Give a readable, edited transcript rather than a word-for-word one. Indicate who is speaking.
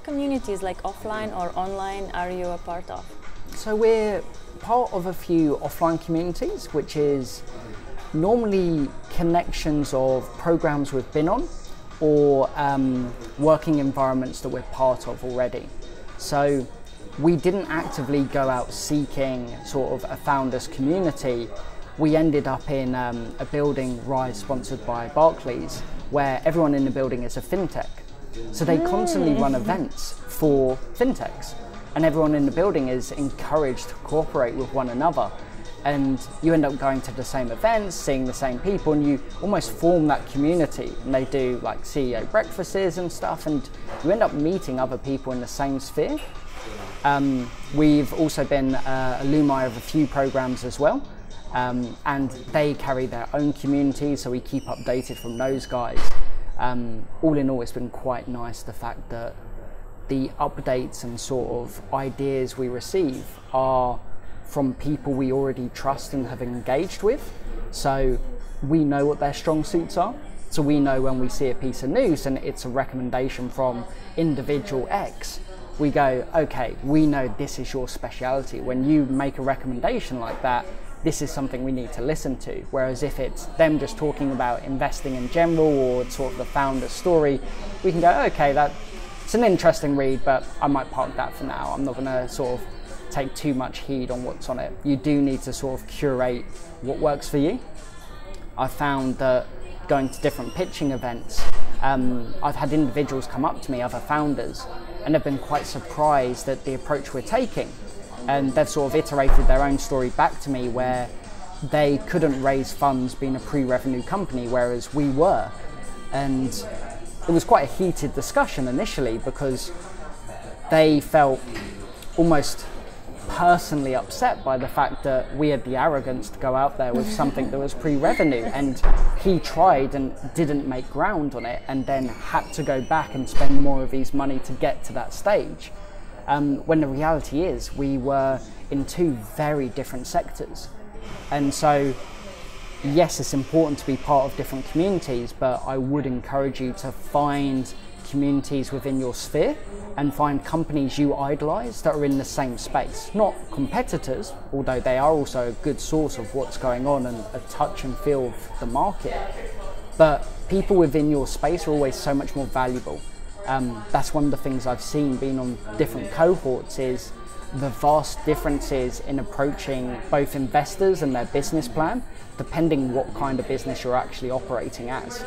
Speaker 1: communities, like offline or online, are you a part of?
Speaker 2: So we're part of a few offline communities, which is normally connections of programs we've been on or working environments that we're part of already. So we didn't actively go out seeking sort of a founders community. We ended up in a building Rise sponsored by Barclays, where everyone in the building is a fintech. So they constantly run events for fintechs, and everyone in the building is encouraged to cooperate with one another. And you end up going to the same events, seeing the same people, and you almost form that community. And they do like CEO breakfasts and stuff, and you end up meeting other people in the same sphere. We've also been alumni of a few programs as well, and they carry their own community, so we keep updated from those guys. All in all, it's been quite nice, the fact that the updates and sort of ideas we receive are from people we already trust and have engaged with. So we know what their strong suits are. So we know when we see a piece of news and it's a recommendation from individual X, we go, okay, we know this is your speciality. When you make a recommendation like that, this is something we need to listen to. Whereas if it's them just talking about investing in general or sort of the founder's story, we can go, okay, it's an interesting read, but I might park that for now. I'm not going to sort of take too much heed on what's on it. You do need to sort of curate what works for you. I found that going to different pitching events, I've had individuals come up to me, other founders, and have been quite surprised at the approach we're taking. And they've sort of iterated their own story back to me, where they couldn't raise funds being a pre-revenue company, whereas we were. And it was quite a heated discussion initially, because they felt almost personally upset by the fact that we had the arrogance to go out there with something that was pre-revenue, and he tried and didn't make ground on it, and then had to go back and spend more of his money to get to that stage. When the reality is we were in two very different sectors. And so yes, it's important to be part of different communities, but I would encourage you to find communities within your sphere and find companies you idolize that are in the same space. Not competitors, although they are also a good source of what's going on and a touch and feel of the market, but people within your space are always so much more valuable. That's one of the things I've seen being on different cohorts, is the vast differences in approaching both investors and their business plan, depending what kind of business you're actually operating as.